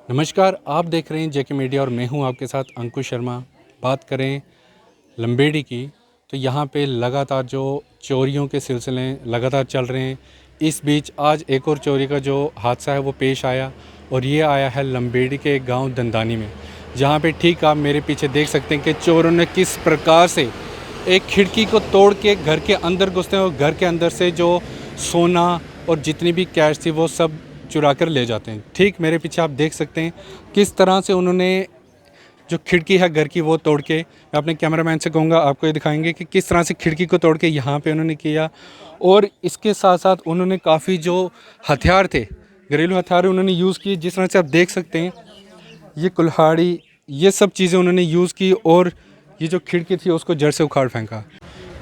नमस्कार, आप देख रहे हैं जेके मीडिया और मैं हूं आपके साथ अंकुश शर्मा। बात करें लंबेड़ी की, तो यहां पे लगातार जो चोरियों के सिलसिले लगातार चल रहे हैं। इस बीच आज एक और चोरी का जो हादसा है वो पेश आया और ये आया है लंबेड़ी के एक गांव दंदानी में, जहां पे ठीक आप मेरे पीछे देख सकते हैं कि चोरों ने किस प्रकार से एक खिड़की को तोड़ के घर के अंदर घुसते हैं और घर के अंदर से जो सोना और जितनी भी कैश थी वो सब चुरा कर ले जाते हैं। ठीक मेरे पीछे आप देख सकते हैं किस तरह से उन्होंने जो खिड़की है घर की वो तोड़ के, मैं अपने कैमरामैन से कहूँगा आपको ये दिखाएंगे कि किस तरह से खिड़की को तोड़ के यहाँ पे उन्होंने किया। और इसके साथ साथ उन्होंने काफ़ी जो हथियार थे, घरेलू हथियार उन्होंने यूज़ किए। जिस तरह से आप देख सकते हैं ये कुल्हाड़ी, ये सब चीज़ें उन्होंने यूज़ की और ये जो खिड़की थी उसको जड़ से उखाड़ फेंका।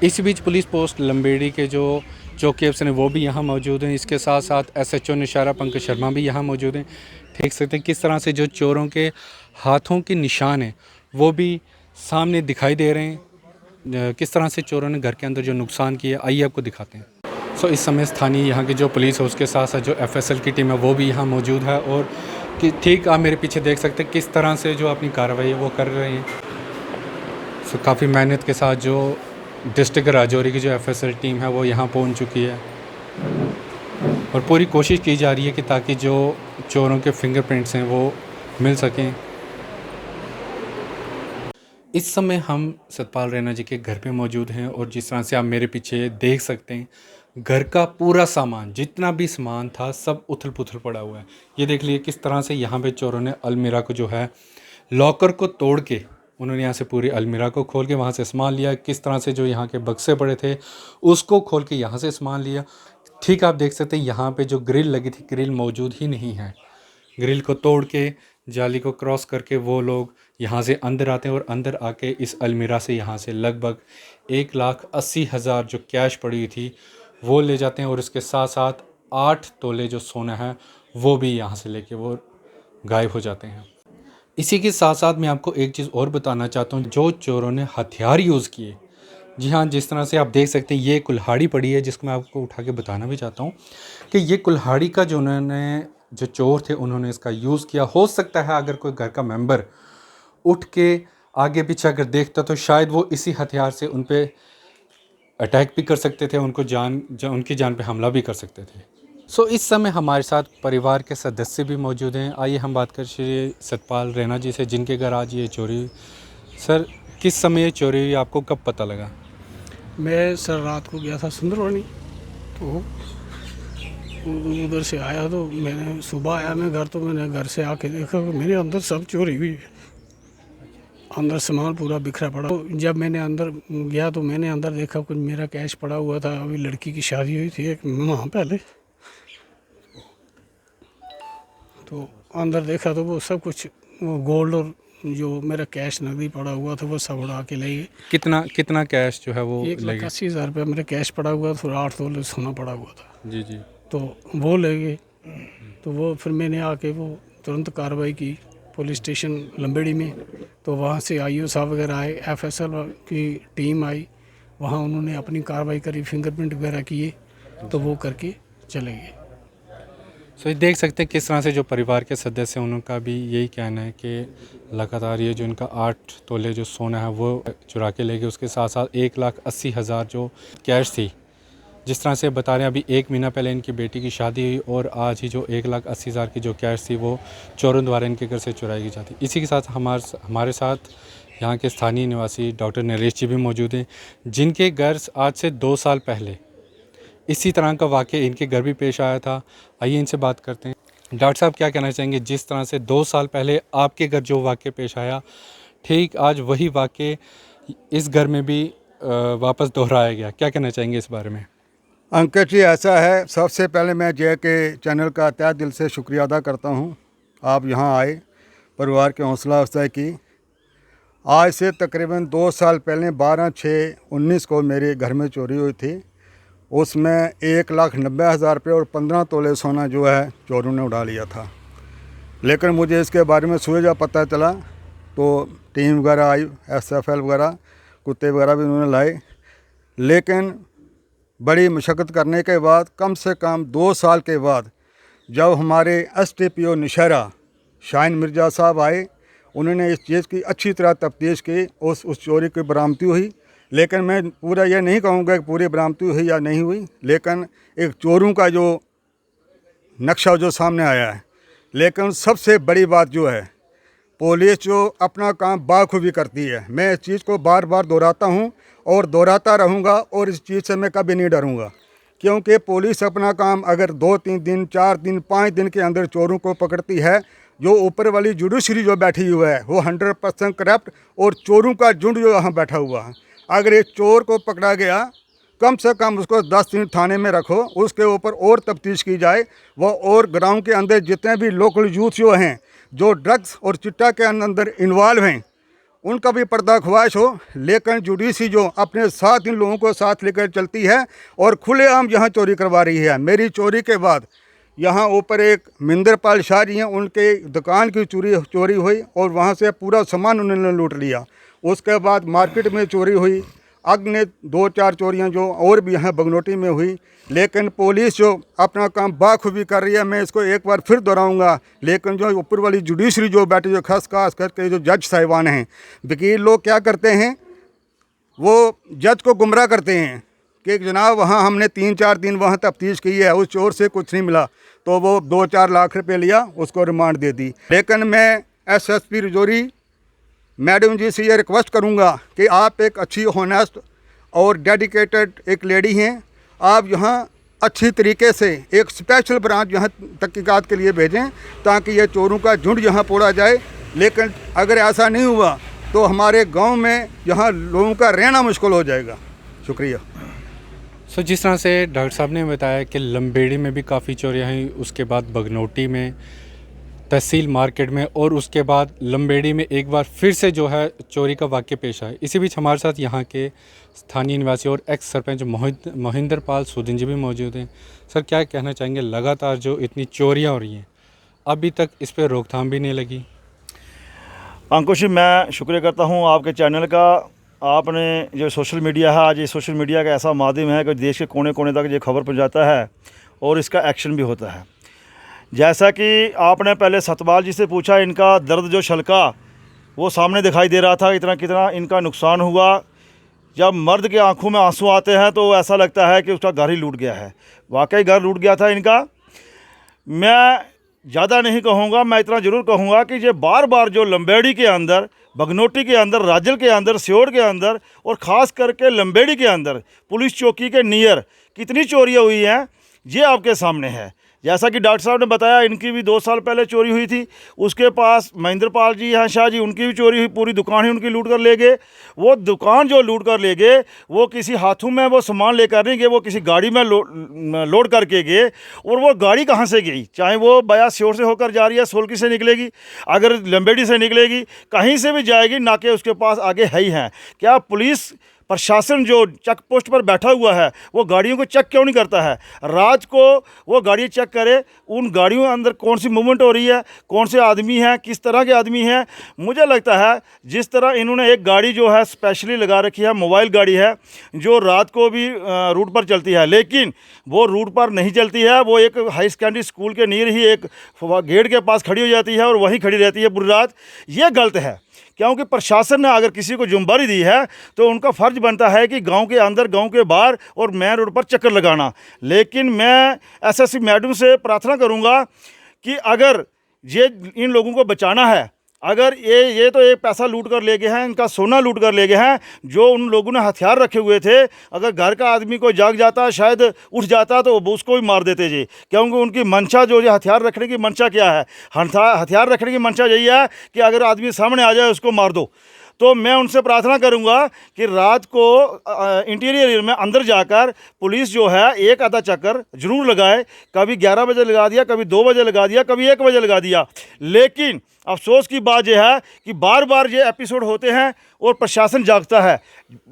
इसी बीच पुलिस पोस्ट लंबेड़ी के जो चौकी अफसर हैं वो भी यहाँ मौजूद हैं। इसके साथ साथ एसएचओ निशारा पंकज शर्मा भी यहाँ मौजूद हैं। देख सकते हैं किस तरह से जो चोरों के हाथों के निशान हैं वो भी सामने दिखाई दे रहे हैं। किस तरह से चोरों ने घर के अंदर जो नुकसान किया, आइए आपको दिखाते हैं। इस समय स्थानीय यहाँ की जो पुलिस है उसके साथ साथ जो एफएसएल की टीम है वो भी यहाँ मौजूद है और कि ठीक आप मेरे पीछे देख सकते हैं किस तरह से जो अपनी कार्रवाई है वो कर रहे हैं। काफ़ी मेहनत के साथ जो डिस्ट्रिक्ट राजौरी की जो एफएसएल टीम है वो यहाँ पहुँच चुकी है और पूरी कोशिश की जा रही है कि ताकि जो चोरों के फिंगरप्रिंट्स हैं वो मिल सकें। इस समय हम सतपाल रैना जी के घर पे मौजूद हैं और जिस तरह से आप मेरे पीछे देख सकते हैं घर का पूरा सामान, जितना भी सामान था सब उथल पुथल पड़ा हुआ है। ये देख लिए किस तरह से यहाँ पे चोरों ने अलमीरा को जो है लॉकर को तोड़ के उन्होंने यहाँ से पूरी अलमीरा को खोल के वहाँ से सामान लिया। किस तरह से जो यहाँ के बक्से पड़े थे उसको खोल के यहाँ से सामान लिया। ठीक आप देख सकते हैं यहाँ पे जो ग्रिल लगी थी, ग्रिल मौजूद ही नहीं है। ग्रिल को तोड़ के जाली को क्रॉस करके वो लोग यहाँ से अंदर आते हैं और अंदर आके इस अलमीरा से यहाँ से लगभग 1,80,000 जो कैश पड़ी हुई थी वो ले जाते हैं और इसके साथ साथ 8 तोले जो सोना है वो भी यहाँ से लेके वो गायब हो जाते हैं। इसी के साथ साथ मैं आपको एक चीज़ और बताना चाहता हूँ, जो चोरों ने हथियार यूज़ किए, जी हाँ, जिस तरह से आप देख सकते हैं ये कुल्हाड़ी पड़ी है जिसको मैं आपको उठा के बताना भी चाहता हूँ कि ये कुल्हाड़ी का जो उन्होंने जो चोर थे उन्होंने इसका यूज़ किया। हो सकता है अगर कोई घर का मेंबर उठ के आगे पीछे अगर देखता तो शायद वो इसी हथियार से उन पे अटैक भी कर सकते थे, उनको उनकी जान पे हमला भी कर सकते थे। इस समय हमारे साथ परिवार के सदस्य भी मौजूद हैं। आइए हम बात करें श्री सतपाल रैना जी से, जिनके घर आज ये चोरी हुई। सर, किस समय ये चोरी हुई, आपको कब पता लगा? मैं सर रात को गया था सुंदरवानी, तो उधर से आया तो मैंने सुबह आया मैं घर, तो मैंने घर से आके देखा कि मेरे अंदर सब चोरी हुई है। अंदर सामान पूरा बिखरा पड़ा। तो जब मैंने अंदर गया तो मैंने अंदर देखा कुछ मेरा कैश पड़ा हुआ था। अभी लड़की की शादी हुई थी एक माह पहले, तो अंदर देखा तो वो सब कुछ वो गोल्ड और जो मेरा कैश नकदी पड़ा हुआ था वो सब उड़ा के ले गए। कितना कितना कैश जो है वो 1,80,000 रुपया मेरा कैश पड़ा हुआ था और 8 तोले सोना पड़ा हुआ था। जी जी। तो वो ले गए। तो वो फिर मैंने आके वो तुरंत कार्रवाई की पुलिस स्टेशन लंबेड़ी में। तो वहाँ से आईओ साहब वगैरह आए, एफएसएल की टीम आई, वहाँ उन्होंने अपनी कार्रवाई करी, फिंगरप्रिंट वगैरह किए, तो वो करके चले गए। ये देख सकते हैं किस तरह से जो परिवार के सदस्य हैं उनका भी यही कहना है कि लगातार ये जो इनका 8 तोले जो सोना है वो चुरा के ले गए। उसके साथ साथ 1,80,000 जो कैश थी, जिस तरह से बता रहे हैं अभी 1 महीना पहले इनकी बेटी की शादी हुई और आज ही जो 1,80,000 की जो कैश थी वो चोरों द्वारा इनके घर से चुराई की जाती। इसी के साथ हमारे साथ यहाँ के स्थानीय निवासी डॉक्टर नरेश जी भी मौजूद हैं, जिनके घर आज से 2 साल पहले इसी तरह का वाक़या इनके घर भी पेश आया था। आइए इनसे बात करते हैं। डॉक्टर साहब, क्या कहना चाहेंगे, जिस तरह से 2 साल पहले आपके घर जो वाक़या पेश आया, ठीक आज वही वाक़या इस घर में भी वापस दोहराया गया, क्या कहना चाहेंगे इस बारे में? अंकित जी, ऐसा है, सबसे पहले मैं जे के चैनल का तहे दिल से शुक्रिया अदा करता हूं। आप यहां आए, परिवार की हौसला अफजाई की। आज से तकरीबन 2 साल पहले 12/6/19 को मेरे घर में चोरी हुई थी। उसमें 1,90,000 रुपये और 15 तोले सोना जो है चोरों ने उड़ा लिया था। लेकिन मुझे इसके बारे में सुबह जब पता चला तो टीम वगैरह आई, SFL वगैरह, कुत्ते वगैरह भी उन्होंने लाए। लेकिन बड़ी मशक्क़त करने के बाद, कम से कम 2 साल के बाद, जब हमारे STPO निशारा शाहीन मिर्ज़ा साहब आए, उन्होंने इस चीज़ की अच्छी तरह तफ्तीश की, उस चोरी की बरामदी हुई। लेकिन मैं पूरा ये नहीं कहूँगा कि पूरी बरामदी हुई या नहीं हुई, लेकिन एक चोरों का जो नक्शा जो सामने आया है। लेकिन सबसे बड़ी बात जो है, पुलिस जो अपना काम बाखूबी करती है। मैं इस चीज़ को बार बार दोहराता हूँ और दोहराता रहूँगा, और इस चीज़ से मैं कभी नहीं डरूँगा, क्योंकि पुलिस अपना काम अगर 2-3 दिन, 4 दिन, 5 दिन के अंदर चोरों को पकड़ती है, जो ऊपर वाली जुडिशरी जो बैठी हुई है वो 100% करप्ट और चोरों का झुंड जो यहाँ बैठा हुआ है। अगर एक चोर को पकड़ा गया, कम से कम उसको 10 दिन थाने में रखो, उसके ऊपर और तफ्तीश की जाए, वो और गाँव के अंदर जितने भी लोकल यूथ जो हैं जो ड्रग्स और चिट्टा के अंदर इन्वॉल्व हैं, उनका भी पर्दाख्वाश हो। लेकिन जुडिशरी जो अपने साथ इन लोगों को साथ लेकर चलती है और खुलेआम यहाँ चोरी करवा रही है। मेरी चोरी के बाद यहाँ ऊपर एक मिंदरपाल शाह जी हैं, उनके दुकान की चोरी हुई और वहाँ से पूरा सामान उन्होंने लूट लिया। उसके बाद मार्केट में चोरी हुई, अग्नि 2-4 चोरियाँ जो और भी यहाँ बगनोटी में हुई। लेकिन पुलिस जो अपना काम बाखूबी कर रही है, मैं इसको एक बार फिर दोहराऊंगा। लेकिन जो ऊपर वाली जुडिशरी जो बैठी, जो खास करके जो जज साहिबान हैं, वकील लोग क्या करते हैं, वो जज को गुमराह करते हैं कि जनाब वहाँ हमने 3-4 दिन वहाँ तफ्तीश की है, उस चोर से कुछ नहीं मिला, तो वो 2-4 लाख रुपए लिया, उसको रिमांड दे दी। लेकिन मैं SSP रजौरी मैडम जी से ये रिक्वेस्ट करूँगा कि आप एक अच्छी होनेस्ट और डेडिकेटेड एक लेडी हैं, आप यहाँ अच्छी तरीके से एक स्पेशल ब्रांच यहाँ तहकीकात के लिए भेजें, ताकि ये चोरों का झुंड यहाँ पोड़ा जाए। लेकिन अगर ऐसा नहीं हुआ तो हमारे गांव में यहाँ लोगों का रहना मुश्किल हो जाएगा। शुक्रिया। सो जिस तरह से डॉक्टर साहब ने बताया कि लंबेड़ी में भी काफ़ी चोरियाँ हुई, उसके बाद बगनोटी में, तहसील मार्केट में, और उसके बाद लंबेड़ी में एक बार फिर से जो है चोरी का वाक़या पेश आया। इसी बीच हमारे साथ यहाँ के स्थानीय निवासी और एक्स सरपंच मोहिंदर पाल सूदिन जी भी मौजूद हैं। सर, क्या कहना चाहेंगे, लगातार जो इतनी चोरियाँ हो रही हैं, अभी तक इस पर रोकथाम भी नहीं लगी? अंकुश जी, मैं शुक्रिया करता हूँ आपके चैनल का। आपने जो सोशल मीडिया है, आज ये सोशल मीडिया का ऐसा माध्यम है कि देश के कोने कोने तक ये खबर पहुँचाता है और इसका एक्शन भी होता है। जैसा कि आपने पहले सतपाल जी से पूछा, इनका दर्द जो छलका वो सामने दिखाई दे रहा था, इतना कितना इनका नुकसान हुआ। जब मर्द के आंखों में आंसू आते हैं तो ऐसा लगता है कि उसका घर ही लूट गया है। वाकई घर लूट गया था इनका। मैं ज़्यादा नहीं कहूँगा, मैं इतना ज़रूर कहूँगा कि ये बार बार जो लंबेड़ी के अंदर, बगनोटी के अंदर, राजल के अंदर, सियोड़ के अंदर और ख़ास करके लंबेड़ी के अंदर पुलिस चौकी के नियर कितनी चोरियाँ हुई हैं, ये आपके सामने है। जैसा कि डॉक्टर साहब ने बताया, इनकी भी 2 साल पहले चोरी हुई थी। उसके पास महेंद्र पाल जी हैं, शाह जी, उनकी भी चोरी हुई, पूरी दुकान ही उनकी लूट कर ले गए। वो दुकान जो लूट कर ले गए, वो किसी हाथों में वो सामान लेकर नहीं गए, वो किसी गाड़ी में लोड करके गए। और वो गाड़ी कहाँ से गई, चाहे वो बया सियोर से होकर जा रही है, सोलकी से निकलेगी, अगर लंबेड़ी से निकलेगी, कहीं से भी जाएगी, नाके उसके पास आगे है ही हैं। क्या पुलिस प्रशासन जो चेक पोस्ट पर बैठा हुआ है वो गाड़ियों को चेक क्यों नहीं करता है? रात को वो गाड़ी चेक करे, उन गाड़ियों के अंदर कौन सी मूवमेंट हो रही है, कौन से आदमी हैं, किस तरह के आदमी हैं। मुझे लगता है जिस तरह इन्होंने एक गाड़ी जो है स्पेशली लगा रखी है, मोबाइल गाड़ी है, जो रात को भी रूट पर चलती है, लेकिन वो रूट पर नहीं चलती है, वो एक हाई सेकेंडरी स्कूल के नीर ही एक गेट के पास खड़ी हो जाती है और वहीं खड़ी रहती है पूरी रात। ये गलत है, क्योंकि प्रशासन ने अगर किसी को जिम्मेदारी दी है तो उनका फ़र्ज बनता है कि गांव के अंदर, गांव के बाहर और मेन रोड पर चक्कर लगाना। लेकिन मैं SSP मैडम से प्रार्थना करूंगा कि अगर ये इन लोगों को बचाना है, अगर ये तो एक पैसा लूट कर ले गए हैं, इनका सोना लूट कर ले गए हैं, जो उन लोगों ने हथियार रखे हुए थे, अगर घर का आदमी कोई जाग जाता, शायद उठ जाता, तो उसको भी मार देते जी। क्योंकि उनकी मंशा जो हथियार रखने की मंशा क्या है, हथियार रखने की मंशा यही है कि अगर आदमी सामने आ जाए उसको मार दो। तो मैं उनसे प्रार्थना करूंगा कि रात को इंटीरियर एरिया में अंदर जाकर पुलिस जो है एक आधा चक्कर ज़रूर लगाए। कभी 11 बजे लगा दिया, कभी 2 बजे लगा दिया, कभी 1 बजे लगा दिया। लेकिन अफसोस की बात यह है कि बार बार ये एपिसोड होते हैं और प्रशासन जागता है।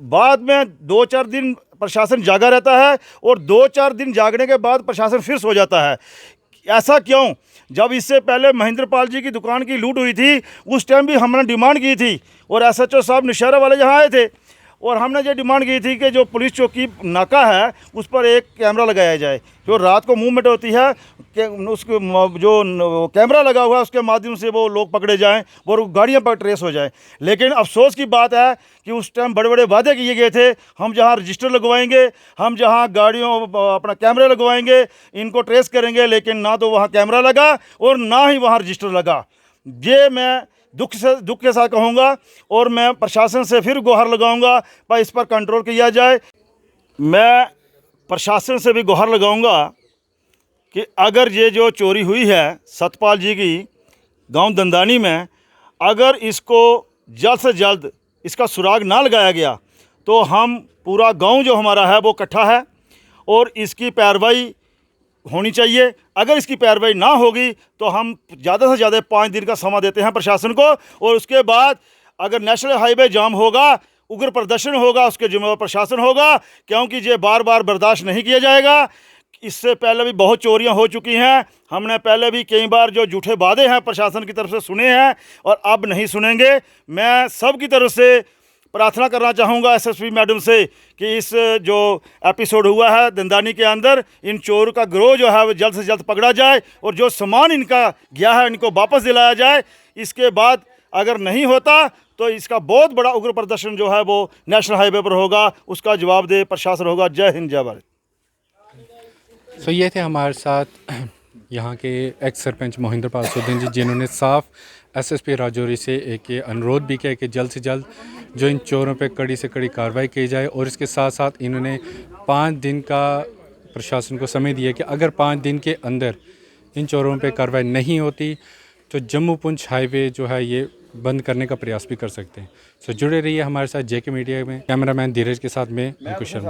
बाद में 2-4 दिन प्रशासन जागा रहता है और 2-4 दिन जागने के बाद प्रशासन फिर सो जाता है। ऐसा क्यों? जब इससे पहले महेंद्र पाल जी की दुकान की लूट हुई थी, उस टाइम भी हमने डिमांड की थी और SHO साहब नौशहरा वाले यहाँ आए थे और हमने ये डिमांड की थी कि जो पुलिस चौकी नाका है उस पर एक कैमरा लगाया जाए, जो रात को मूवमेंट होती है कि उसको जो कैमरा लगा हुआ है उसके माध्यम से वो लोग पकड़े जाएं और गाड़ियां पर ट्रेस हो जाएं। लेकिन अफसोस की बात है कि उस टाइम बड़े बड़े वादे किए गए थे, हम जहां रजिस्टर लगवाएंगे, हम जहां गाड़ियों अपना कैमरे लगवाएंगे, इनको ट्रेस करेंगे, लेकिन ना तो वहाँ कैमरा लगा और ना ही वहाँ रजिस्टर लगा। ये मैं दुख के साथ कहूँगा और मैं प्रशासन से फिर गुहार लगाऊंगा पर इस पर कंट्रोल किया जाए। मैं प्रशासन से भी गुहार लगाऊंगा कि अगर ये जो चोरी हुई है सतपाल जी की गांव दंदानी में, अगर इसको जल्द से जल्द इसका सुराग ना लगाया गया तो हम पूरा गांव जो हमारा है वो इकट्ठा है और इसकी कार्रवाई होनी चाहिए। अगर इसकी कार्रवाई ना होगी तो हम ज़्यादा से ज़्यादा 5 दिन का समय देते हैं प्रशासन को, और उसके बाद अगर नेशनल हाईवे जाम होगा, उग्र प्रदर्शन होगा, उसके जिम्मेदार प्रशासन होगा, क्योंकि ये बार बार बर्दाश्त नहीं किया जाएगा। इससे पहले भी बहुत चोरियां हो चुकी हैं, हमने पहले भी कई बार जो झूठे वादे हैं प्रशासन की तरफ से सुने हैं और अब नहीं सुनेंगे। मैं सब की तरफ से प्रार्थना करना चाहूँगा एसएसपी मैडम से कि इस जो एपिसोड हुआ है दंदानी के अंदर, इन चोर का गिरोह जो है वो जल्द से जल्द पकड़ा जाए और जो सामान इनका गया है इनको वापस दिलाया जाए। इसके बाद अगर नहीं होता तो इसका बहुत बड़ा उग्र प्रदर्शन जो है वो नेशनल हाईवे पर होगा, उसका जवाबदेह प्रशासन होगा। जय हिंद, जय भारत। सो ये थे हमारे साथ यहाँ के एक्स सरपंच मोहिंद्र पाल सुद्दीन जी, जिन्होंने साफ एसएसपी राजौरी से एक ये अनुरोध भी किया कि जल्द से जल्द जो इन चोरों पे कड़ी से कड़ी कार्रवाई की जाए, और इसके साथ साथ इन्होंने 5 दिन का प्रशासन को समय दिया कि अगर 5 दिन के अंदर इन चोरों पे कार्रवाई नहीं होती तो जम्मू पुंछ हाईवे जो है ये बंद करने का प्रयास भी कर सकते हैं। सो जुड़े रहिए हमारे साथ जेके मीडिया में। कैमरामैन धीरज के साथ में अंकुश शर्मा।